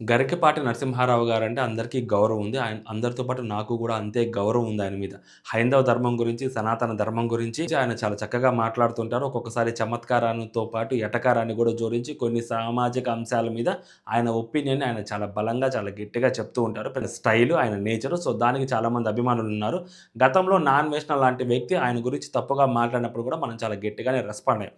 Garikapati Narasimha Rao guarantee అందరికీ గౌరవం ఉంది. అందరితో పాటు నాకు గూడా అంతే గౌరవం ఉంది ఆయన మీద. హైందవ ధర్మం గురించి, సనాతన ధర్మం గురించి ఆయన చాలా చక్కగా మాట్లాడుతుంటారు. ఒక్కొక్కసారి చమత్కారానితో పాటు ఎటకారాన్ని గూడా జోడించి కొన్ని సామాజిక అంశాల మీద ఆయన ఒపీనియన్‌ని ఆయన చాలా బలంగా, చాలా గట్టిగా చెప్తూ ఉంటారు. పెద్ద స్టైలు, ఆయన నేచరు. సో, దానికి చాలామంది అభిమానులున్నారు. గతంలో నాన్ వేషనల్ లాంటి వ్యక్తి ఆయన గురించి తప్పుగా మాట్లాడినప్పుడు గూడా మనం చాలా గట్టిగానే రెస్పాండ్ అయ్యాం.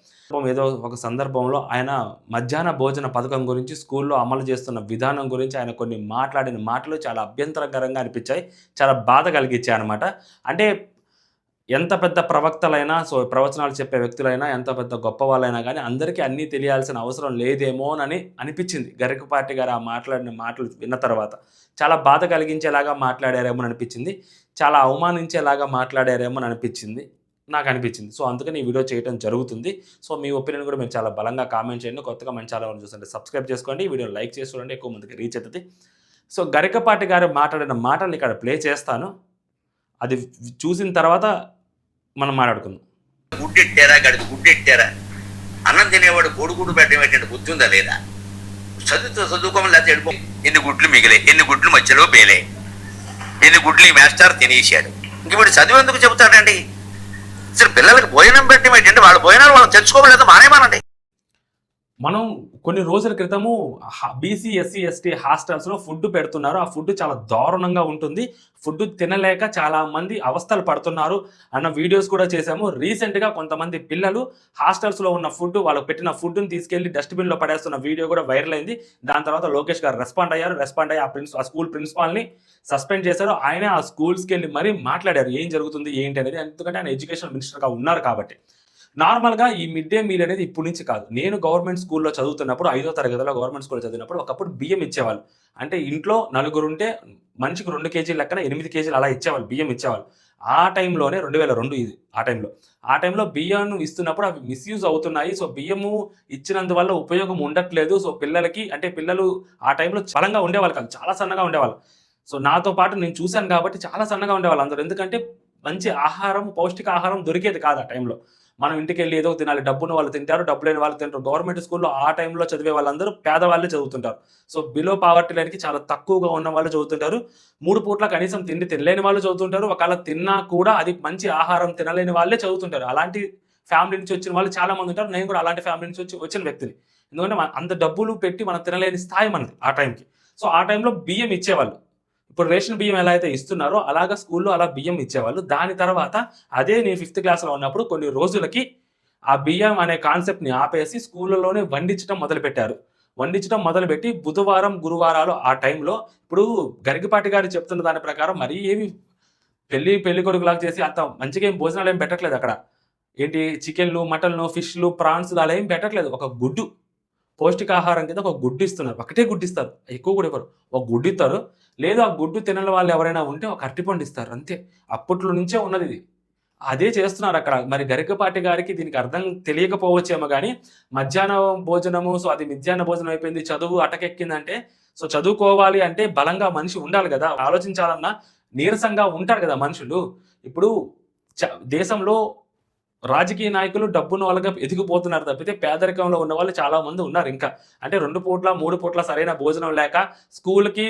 ఏదో ఒక సందర్భంలో ఆయన మధ్యాహ్న భోజన పథకం గురించి స్కూల్లో అమలు చేస్తున్న విధానం గురించి ఆయన కొన్ని మాట్లాడిన మాటలు చాలా అభ్యంతరకరంగా అనిపించాయి. చాలా బాధ కలిగించాయన్నమాట. అంటే ఎంత పెద్ద ప్రవక్తలైనా, ప్రవచనాలు చెప్పే వ్యక్తులైనా, ఎంత పెద్ద గొప్పవాళ్ళైనా గానీ అందరికీ అన్నీ తెలియాల్సిన అవసరం లేదేమోనని అనిపించింది. గరికపాటి గారు ఆ మాట్లాడిన మాటలు విన్న తర్వాత. చాలా బాధ కలిగించేలాగా మాట్లాడారేమో అనిపించింది. చాలా అవమానించేలాగా మాట్లాడారేమో అనిపించింది. నాకనిపించింది. సో, అందుకని ఈ వీడియో చేయటం జరుగుతుంది. సో, మీ ఒపీనియన్ కూడా మీరు చాలా బలంగా కామెంట్ చేయండి. కొత్తగా మన ఛానల్ చూస్తుంటే సబ్స్క్రైబ్ చేసుకోండి. ఈ వీడియోని లైక్ చేసి చూడండి. ఎక్కువ మందికి రీచ్ అవుతది. సో, గరికపాటి గారు మాట్లాడిన మాటల్ని ఇక్కడ ప్లే చేస్తాను. అది చూసిన తర్వాత మనం మాట్లాడుకుందాం. గుడ్డెట్టారా గడికి గుడ్డెట్టారా అన్నం తినేవాడు కోడిగుడ్డు పెట్టడం ఏంటంటే బుద్ధి ఉందా లేదా? చదువుకోమని లేకపోతే ఎడుకో. ఎన్ని గుడ్లు మిగిలే, ఎన్ని గుడ్లు మధ్యలో పేలే, ఎన్ని గుడ్లు ఈ మాస్టర్ తినేసాడు. ఇంక వీడు చదువు ఎందుకు చెబుతాడండి? అసలు పిల్లలకి భోజనం పెట్టడం ఏంటంటే వాళ్ళ భోజనాలు వాళ్ళు తెచ్చుకోవలేదు మానేమానండి. మనం కొన్ని రోజుల క్రితము బీసీ, ఎస్సీ, ఎస్టీ హాస్టల్స్‌లో ఫుడ్ పెడుతున్నారు. ఆ ఫుడ్ చాలా దారుణంగా ఉంటుంది. ఫుడ్ తినలేక చాలామంది అవస్థలు పడుతున్నారు అన్న వీడియోస్ కూడా చేశాము. రీసెంట్‌గా కొంతమంది పిల్లలు హాస్టల్స్‌లో ఉన్న ఫుడ్, వాళ్ళకి పెట్టిన ఫుడ్‌ని తీసుకెళ్ళి డస్ట్‌బిన్‌లో పడేస్తున్న వీడియో కూడా వైరల్ అయింది. దాని తర్వాత లోకేష్ గారు రెస్పాండ్ అయ్యారు. రెస్పాండ్ అయ్యి ఆ స్కూల్ ప్రిన్సిపాల్‌ని సస్పెండ్ చేశారు. ఆయనే ఆ స్కూల్స్‌కెళ్ళి మరీ మాట్లాడారు. ఏం జరుగుతుంది ఏంటి అనేది. ఎందుకంటే ఆయన ఎడ్యుకేషన్ మినిస్టర్‌గా ఉన్నారు కాబట్టి. నార్మల్‌గా ఈ మిడ్ డే మీల్ అనేది ఇప్పటి నుంచి కాదు. నేను గవర్నమెంట్ స్కూల్‌లో చదువుతున్నప్పుడు 5వ తరగతిలో గవర్నమెంట్ స్కూల్‌లో చదివినప్పుడు ఒకప్పుడు బియ్యం ఇచ్చేవాళ్ళు. అంటే ఇంట్లో నలుగురుంటే మనిషికి 2 కేజీల లెక్కన 8 కేజీలు అలా ఇచ్చేవాళ్ళు. బియ్యం ఇచ్చేవాళ్ళు. ఆ టైంలోనే 2002 ఇది ఆ టైంలో. ఆ టైంలో బియ్యాన్ని ఇస్తున్నప్పుడు అవి మిస్‌యూజ్ అవుతున్నాయి. సో, బియ్యము ఇచ్చినందువల్ల ఉపయోగం ఉండట్లేదు. సో, పిల్లలు ఆ టైంలో బలంగా ఉండేవాళ్ళు కాదు. చాలా సన్నగా ఉండేవాళ్ళు. సో, నాతో పాటు నేను చూసాను కాబట్టి చాలా సన్నగా ఉండేవాళ్ళు అందరూ. ఎందుకంటే మంచి ఆహారం, పౌష్టికాహారం దొరికేది కాదు ఆ టైంలో. మనం ఇంటికెళ్ళి ఏదో తినాలి. డబ్బున్న వాళ్ళు తింటారు, డబ్బు లేని వాళ్ళు తింటారు. గవర్నమెంట్ స్కూల్‌లో ఆ టైంలో చదివే వాళ్ళందరూ పేదవాళ్ళే చదువుతుంటారు. సో, బిలో పావర్టీ లైన్‌కి చాలా తక్కువగా ఉన్న వాళ్ళు చదువుతుంటారు. 3 పూట్ల కనీసం తిండి తినలేని వాళ్ళు చదువుతుంటారు. ఒకవేళ తిన్నా కూడా అది మంచి ఆహారం తినలేని వాళ్ళే చదువుతుంటారు. అలాంటి ఫ్యామిలీ నుంచి వచ్చిన వాళ్ళు చాలా మంది ఉంటారు. నేను కూడా అలాంటి ఫ్యామిలీ నుంచి వచ్చిన వ్యక్తిని. ఎందుకంటే అంత డబ్బులు పెట్టి మనం తినలేని స్థాయి మనది ఆ టైంకి. సో, ఆ టైంలో బియ్యం ఇచ్చేవాళ్ళు. ఇప్పుడు రేషన్ బియ్యం ఎలా అయితే ఇస్తున్నారో అలాగా స్కూల్‌లో అలా బియ్యం ఇచ్చేవాళ్ళు. దాని తర్వాత అదే నేను 5థ్ క్లాస్‌లో ఉన్నప్పుడు కొన్ని రోజులకి ఆ బియ్యం అనే కాన్సెప్ట్‌ని ఆపేసి స్కూళ్ళలోనే వండించటం మొదలుపెట్టారు. వండించటం మొదలుపెట్టి బుధవారం, గురువారాలు ఆ టైంలో ఇప్పుడు గరికపాటి గారు చెప్తున్న దాని ప్రకారం మరీ ఏమి పెళ్లి కొడుకులాగా చేసి అంత మంచిగా ఏం భోజనాలు ఏం పెట్టట్లేదు అక్కడ. ఏంటి చికెన్‌లు, మటన్‌లు, ఫిష్‌లు, ప్రాన్స్ అలా ఏం పెట్టట్లేదు. ఒక గుడ్డు పౌష్టికాహారం కింద ఒక గుడ్డు ఇస్తున్నారు. ఒకటే గుడ్డు ఇస్తారు. ఎక్కువ కూడా ఇవ్వరు. ఒక గుడ్డు ఇస్తారు. లేదు ఆ గుడ్డు తినని వాళ్ళు ఎవరైనా ఉంటే ఒక అరటిపండు ఇస్తారు అంతే. అప్పట్లో నుంచే ఉన్నదిది. అదే చేస్తున్నారక్కడ. మరి గరికపాటి గారికి దీనికి అర్థం తెలియకపోవచ్చేమో గానీ, మధ్యాహ్నం భోజనము అది మధ్యాహ్న భోజనం అయిపోయింది. చదువు అటకెక్కిందంటే, చదువుకోవాలి అంటే బలంగా మనిషి ఉండాలి గదా! ఆలోచించాలన్నా నీరసంగా ఉంటారు గదా మనుషులు. ఇప్పుడు దేశంలో రాజకీయ నాయకులు డబ్బున్న వాళ్ళగా ఎదిగిపోతున్నారు తప్పితే పేదరికంలో ఉన్నవాళ్ళు చాలా మంది ఉన్నారు ఇంకా. అంటే 2 పూట్ల, 3 పూట్ల సరైన భోజనం లేక స్కూల్‌కి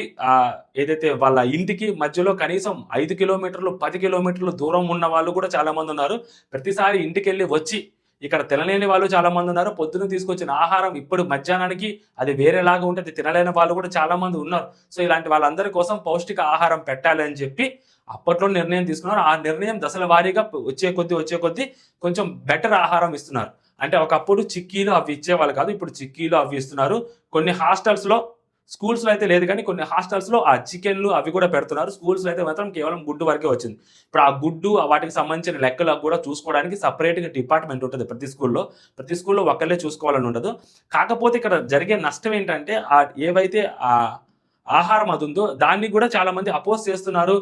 ఏదైతే వాళ్ళ ఇంటికి మధ్యలో కనీసం 5 కిలోమీటర్లు, 10 కిలోమీటర్లు దూరం ఉన్న వాళ్ళు కూడా చాలా మందున్నారు. ప్రతిసారి ఇంటికెళ్ళి వచ్చి ఇక్కడ తినలేని వాళ్ళు చాలా మందున్నారు. పొద్దున తీసుకొచ్చిన ఆహారం ఇప్పుడు మధ్యాహ్నానికి అది వేరేలాగా ఉంటే అది తినలేని వాళ్ళు కూడా చాలా మంది ఉన్నారు. సో, ఇలాంటి వాళ్ళందరి కోసం పౌష్టిక ఆహారం పెట్టాలి అని చెప్పి అప్పట్లో నిర్ణయం తీసుకున్నారు. ఆ నిర్ణయం దశల వారీగా వచ్చే కొద్దీ కొంచెం బెటర్ ఆహారం ఇస్తున్నారు. అంటే ఒకప్పుడు చిక్కీలు అవి ఇచ్చేవాళ్ళు కాదు. ఇప్పుడు చిక్కీలు అవి ఇస్తున్నారు. కొన్ని హాస్టల్స్‌లో స్కూల్స్‌లో అయితే లేదు కానీ కొన్ని హాస్టల్స్‌లో ఆ చికెన్‌లు అవి కూడా పెడుతున్నారు. స్కూల్స్‌లో అయితే మాత్రం కేవలం గుడ్డు వరకే వచ్చింది. ఇప్పుడు ఆ గుడ్డు వాటికి సంబంధించిన లెక్కలు కూడా చూసుకోవడానికి సెపరేట్‌గా డిపార్ట్‌మెంట్ ఉంటది ప్రతి స్కూల్‌లో. ప్రతి స్కూల్‌లో ఒక్కళ్ళే చూసుకోవాలని ఉండదు. కాకపోతే ఇక్కడ జరిగే నష్టం ఏంటంటే ఏవైతే ఆహారం అదుందో దాన్ని కూడా చాలా మంది అపోజ్ చేస్తున్నారు.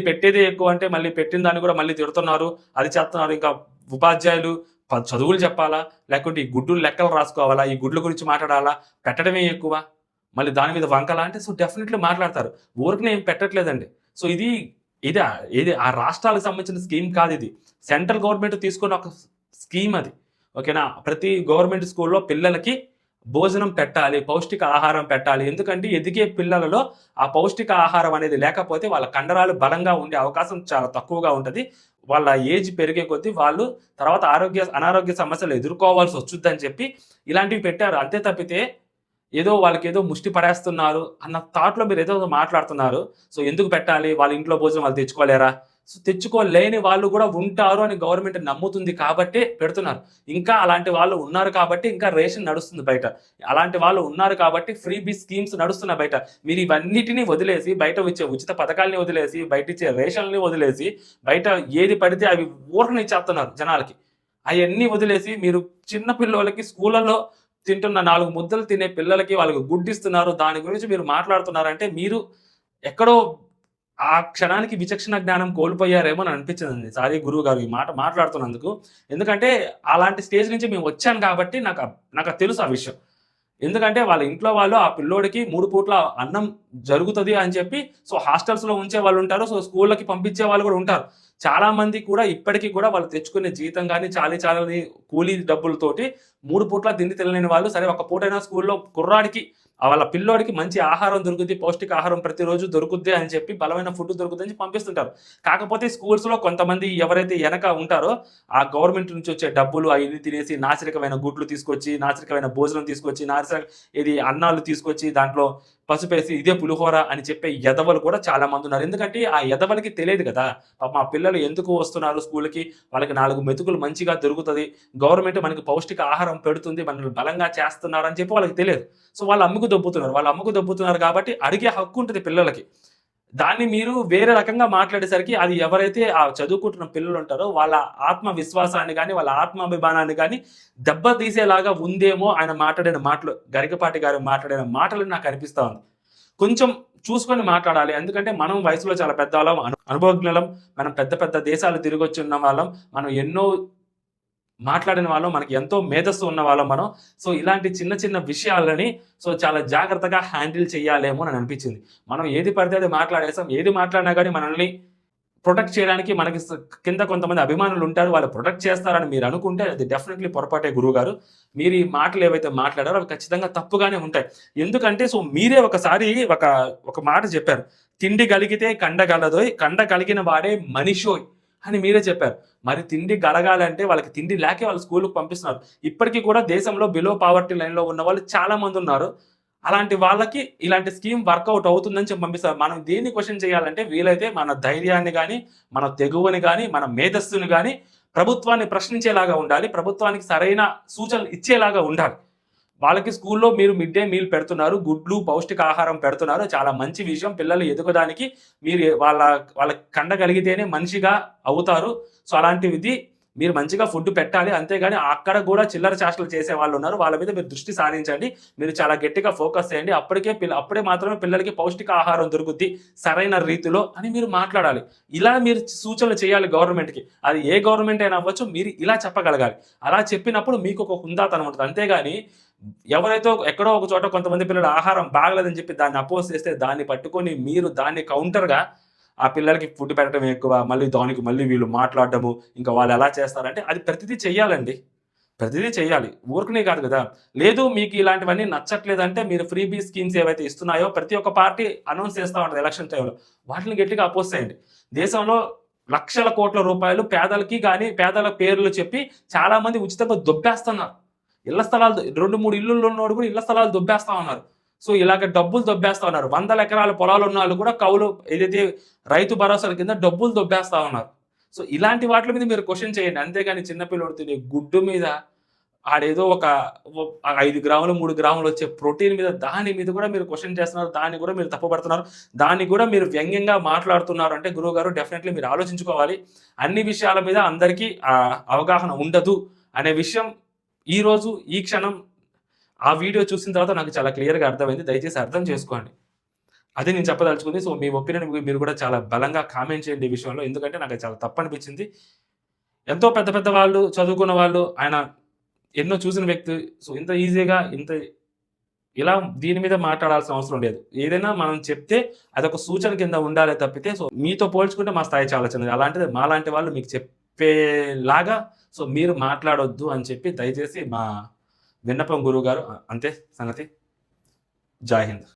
పెట్టేదే ఎక్కువ అంటే మళ్ళీ పెట్టిన దాన్ని కూడా మళ్ళీ తిడుతున్నారు. అది చేస్తున్నారు. ఇంకా ఉపాధ్యాయులు చదువులు చెప్పాలా? లేకుంటే ఈ గుడ్డులు లెక్కలు రాసుకోవాలా? ఈ గుడ్ల గురించి మాట్లాడాలా? పెట్టడమే ఎక్కువ. మళ్ళీ దాని మీద వంకలా అంటే డెఫినెట్‌లీ మాట్లాడతారు. ఊరికనే ఏం పెట్టట్లేదండి. సో, ఇది ఆ రాష్ట్రాలకు సంబంధించిన స్కీమ్ కాదిది. సెంట్రల్ గవర్నమెంట్ తీసుకున్న ఒక స్కీమ్ అది. ఓకేనా? ప్రతి గవర్నమెంట్ స్కూల్‌లో పిల్లలకి భోజనం పెట్టాలి, పౌష్టిక ఆహారం పెట్టాలి. ఎందుకంటే ఎదిగే పిల్లలలో ఆ పౌష్టిక ఆహారం అనేది లేకపోతే వాళ్ళ కండరాలు బలంగా ఉండే అవకాశం చాలా తక్కువగా ఉంటది. వాళ్ళ ఏజ్ పెరిగే కొద్దీ వాళ్ళు తర్వాత అనారోగ్య సమస్యలు ఎదుర్కోవాల్సి వచ్చుద్దని చెప్పి ఇలాంటివి పెట్టారు. అంతే తప్పితే ఏదో వాళ్ళకేదో ముష్టి పడేస్తున్నారు అన్న థాట్‌లో మీరేదో మాట్లాడుతున్నారు. సో, ఎందుకు పెట్టాలి? వాళ్ళ ఇంట్లో భోజనం వాళ్ళు తెచ్చుకోలేరా? సో, తెచ్చుకోలేని వాళ్ళు గూడా ఉంటారు అని గవర్నమెంట్ నమ్ముతుంది కాబట్టే పెడుతున్నారు. ఇంకా అలాంటి వాళ్ళు ఉన్నారు కాబట్టి ఇంకా రేషన్ నడుస్తుంది బయట. అలాంటి వాళ్ళు ఉన్నారు కాబట్టి ఫ్రీ స్కీమ్స్ నడుస్తున్నాయి బయట. మీరు ఇవన్నిటిని వదిలేసి, బయట వచ్చే ఉచిత పథకాల్ని వదిలేసి, బయటిచ్చే రేషన్‌లని వదిలేసి, బయట ఏది పడితే అవి ఊరకనే ఇచ్చేస్తున్నారు జనాలకి. అయన్నీ వదిలేసి మీరు చిన్న పిల్లోళ్ళకి స్కూళ్ళలో తింటున్న 4 ముద్దలు తినే పిల్లలకి వాళ్ళకి గుడ్డిస్తున్నారు. దాని గురించి మీరు మాట్లాడుతున్నారంటే మీరు ఎక్కడో ఆ క్షణానికి విచక్షణ జ్ఞానం కోల్పోయారేమో అని అనిపించిందండి. సారీ గురువుగారు ఈ మాట మాట్లాడుతున్నందుకు. ఎందుకంటే అలాంటి స్టేజ్ నుంచి మేము వచ్చాను కాబట్టి నాకు తెలుసు ఆ విషయం. ఎందుకంటే వాళ్ళ ఇంట్లో వాళ్ళు ఆ పిల్లోడికి 3 పూట్ల అన్నం జరుగుతది అని చెప్పి సో హాస్టల్స్‌లో ఉంచే వాళ్ళుంటారు. సో స్కూళ్ళకి పంపించే వాళ్ళు కూడా ఉంటారు. చాలా మంది కూడా ఇప్పటికి కూడా వాళ్ళు తెచ్చుకునే జీతం గాని, చాలీ కూలీ డబ్బులతోటి 3 పూట్ల తిండి తినలేని వాళ్ళు సరే ఒక పూటైనా స్కూల్లో కుర్రాడికి వాళ్ళ పిల్లోడికి మంచి ఆహారం దొరుకుద్ది, పౌష్టిక ఆహారం ప్రతిరోజు దొరుకుద్ది అని చెప్పి బలమైన ఫుడ్ దొరుకుద్దని చెప్పి పంపిస్తుంటారు. కాకపోతే స్కూల్స్‌లో కొంతమంది ఎవరైతే ఎనక ఉంటారో ఆ గవర్నమెంట్ నుంచి వచ్చే డబ్బులు అయన్నీ తినేసి నాసిరకమైన గుడ్లు తీసుకొచ్చి, నాసిరకమైన భోజనం తీసుకొచ్చి, అన్నాలు తీసుకొచ్చి దాంట్లో పసుపేసి ఇదే పులిహోర అని చెప్పే ఎదవలు కూడా చాలా మందున్నారు. ఎందుకంటే ఆ ఎదవలకి తెలియదు కదా! పాపం ఆ పిల్లలు ఎందుకు వస్తున్నారు స్కూలుకి, వాళ్ళకి 4 మెతుకులు మంచిగా దొరుకుతది. గవర్నమెంట్ మనకి పౌష్టిక ఆహారం పెడుతుంది, మనల్ని బలంగా చేస్తున్నారని చెప్పి వాళ్ళకి తెలియదు. సో వాళ్ళు అమ్ముకు దొబ్బుతున్నారు. వాళ్ళు అమ్ముకు దొబ్బుతున్నారు కాబట్టి అడిగే హక్కు ఉంటది పిల్లలకి. దాన్ని మీరు వేరే రకంగా మాట్లాడేసరికి అది ఎవరైతే ఆ చదువుకుంటున్న పిల్లలుంటారో వాళ్ళ ఆత్మవిశ్వాసాన్ని గాని, వాళ్ళ ఆత్మాభిమానాన్ని గాని దెబ్బతీసేలాగా ఉందేమో ఆయన మాట్లాడిన మాటలు, గరికపాటి గారు మాట్లాడిన మాటలు నాకు అనిపిస్తా ఉంది. కొంచెం చూసుకొని మాట్లాడాలి. ఎందుకంటే మనం వయసులో చాలా పెద్దవాళ్ళం, అనుభవజ్ఞులం. మనం పెద్ద పెద్ద దేశాలు తిరిగొచ్చున్న వాళ్ళం. మనం ఎన్నో మాట్లాడిన వాళ్ళం. మనకి ఎంతో మేధస్సు ఉన్న వాళ్ళం మనం. సో, ఇలాంటి చిన్న చిన్న విషయాలని సో, చాలా జాగ్రత్తగా హ్యాండిల్ చేయాలేమో అని అనిపించింది. మనం ఏది పడితే అది మాట్లాడేసాం. ఏది మాట్లాడినా గాని మనల్ని ప్రొటెక్ట్ చేయడానికి మనకి కింద కొంతమంది అభిమానులుంటారు. వాళ్ళు ప్రొటెక్ట్ చేస్తారని మీరు అనుకుంటే అది డెఫినెట్‌లీ పొరపాటే గురువుగారు. మీరు ఈ మాటలు ఏవైతే మాట్లాడారో అవి ఖచ్చితంగా తప్పుగానే ఉంటాయి. ఎందుకంటే సో, మీరే ఒకసారి ఒక మాట చెప్పారు. "తిండి గలిగితే కండ గలదోయ్, కండ కలిగిన వాడే మనిషోయ్" అని మీరే చెప్పారు. మరి తిండి గలగాలంటే వాళ్ళకి తిండి లేకే వాళ్ళు స్కూలుకి పంపిస్తున్నారు. ఇప్పటికి కూడా దేశంలో బిలో పావర్టీ లైన్‌లో ఉన్నవాళ్ళు చాలా మందున్నారు. అలాంటి వాళ్ళకి ఇలాంటి స్కీమ్ వర్కౌట్ అవుతుందని చెప్పి పంపిస్తారు. మనం దేన్ని క్వెషన్ చేయాలంటే వీలైతే మన ధైర్యాన్ని గాని, మన తెగువని గాని, మన మేధస్సుని గాని ప్రభుత్వాన్ని ప్రశ్నించేలాగా ఉండాలి. ప్రభుత్వానికి సరైన సూచనలు ఇచ్చేలాగా ఉండాలి. వాళ్ళకి స్కూల్లో మీరు మిడ్ డే మీల్ పెడుతున్నారు. గుడ్లు, పౌష్టికాహారం పెడుతున్నారు. చాలా మంచి విషయం. పిల్లలు ఎదుగుదడానికి మీరు వాళ్ళకి కండ కలిగితేనే మనిషిగా అవుతారు. సో, అలాంటిది మీరు మంచిగా ఫుడ్ పెట్టాలి. అంతేగాని అక్కడ గూడా చిల్లర చేష్టలు చేసేవాళ్ళున్నారు. వాళ్ళ మీద మీరు దృష్టి సారించండి. మీరు చాలా గట్టిగా ఫోకస్ చేయండి. అప్పుడే మాత్రమే పిల్లలకి పౌష్టికాహారం దొరుకుద్ది సరైన రీతిలో అని మీరు మాట్లాడాలి. ఇలా మీరు సూచనలు చేయాలి గవర్నమెంట్‌కి. అది ఏ గవర్నమెంట్ అయినా అవ్వచ్చు. మీరు ఇలా చెప్పగలగాలి. అలా చెప్పినప్పుడు మీకు ఒక హుందాతనం ఉంటది. అంతేగాని ఎవరైతే ఎక్కడో ఒక చోట కొంతమంది పిల్లలు ఆహారం బాగలేదని చెప్పి దాన్ని అపోజ్ చేస్తే దాన్ని పట్టుకొని మీరు దాన్ని కౌంటర్‌గా ఆ పిల్లలకి ఫుడ్ పెట్టడం ఎక్కువ. మళ్ళీ వీళ్ళు మాట్లాడడము. ఇంకా వాళ్ళు ఎలా చేస్తారంటే అది ప్రతిదీ చెయ్యాలండి. ప్రతిదీ చెయ్యాలి. ఊరికనే కాదు గదా! లేదు మీకు ఇలాంటివన్నీ నచ్చట్లేదంటే మీరు స్కీమ్స్ ఏవైతే ఇస్తున్నాయో ప్రతి ఒక్క పార్టీ అనౌన్స్ చేస్తా ఉంటది ఎలక్షన్ టైమ్‌లో. వాటిని గట్టిగా అపోజ్ చేయండి. దేశంలో లక్షల కోట్ల రూపాయలు పేదలకి గాని, పేదల పేర్లు చెప్పి చాలా మంది ఉచితంగా దొబ్బేస్తున్నారు. ఇళ్ల స్థలాలు 2, 3 ఇల్లులు ఉన్నోడు కూడా ఇళ్ల స్థలాలు దొబ్బేస్తా ఉన్నారు. సో, ఇలాగ డబ్బులు దొబ్బేస్తా ఉన్నారు. వందల ఎకరాల పొలాలు ఉన్నోళ్ళు కూడా కౌలు ఏదైతే రైతు భరోసాల కింద డబ్బులు దొబ్బేస్తా ఉన్నారు. సో, ఇలాంటి వాటి మీద మీరు క్వెషన్ చేయండి. అంతేగాని చిన్న పిల్లోడు తినే గుడ్డు మీద ఆడేదో ఒక 5 గ్రాములు, 3 గ్రాములు వచ్చే ప్రోటీన్ మీద దాని మీద కూడా మీరు క్వెషన్ చేస్తున్నారు. దాన్ని కూడా మీరు తప్పుపడుతున్నారు. దాన్ని కూడా మీరు వ్యంగ్యంగా మాట్లాడుతున్నారు అంటే గురువుగారు డెఫినెట్‌లీ మీరు ఆలోచించుకోవాలి. అన్ని విషయాల మీద అందరికీ అవగాహన ఉండదు అనే విషయం ఈరోజు ఈ క్షణం ఆ వీడియో చూసిన తర్వాత నాకు చాలా క్లియర్‌గా అర్థమైంది. దయచేసి అర్థం చేసుకోండి. అదే నేను చెప్పదలుచుకుంది. సో, మీ ఒపీనియన్ మీరు కూడా చాలా బలంగా కామెంట్ చేయండి ఈ విషయంలో. ఎందుకంటే నాకు చాలా తప్పనిపించింది. ఎంతో పెద్ద పెద్ద వాళ్ళు, చదువుకున్న వాళ్ళు, ఆయన ఎన్నో చూసిన వ్యక్తి. సో, ఇంత ఈజీగా ఇలా దీని మీద మాట్లాడాల్సిన అవసరం లేదు. ఏదైనా మనం చెప్తే అదొక సూచన కింద ఉండాలే తప్పితే సో, మీతో పోల్చుకుంటే మా స్థాయి చాలా చిన్నది. అలాంటిది మాలాంటి వాళ్ళు మీకు చెప్పేలాగా సో, మీరు మాట్లాడొద్దు అని చెప్పి దయచేసి మా విన్నపం గురువు గారు. అంతే సంగతి. జై హింద్.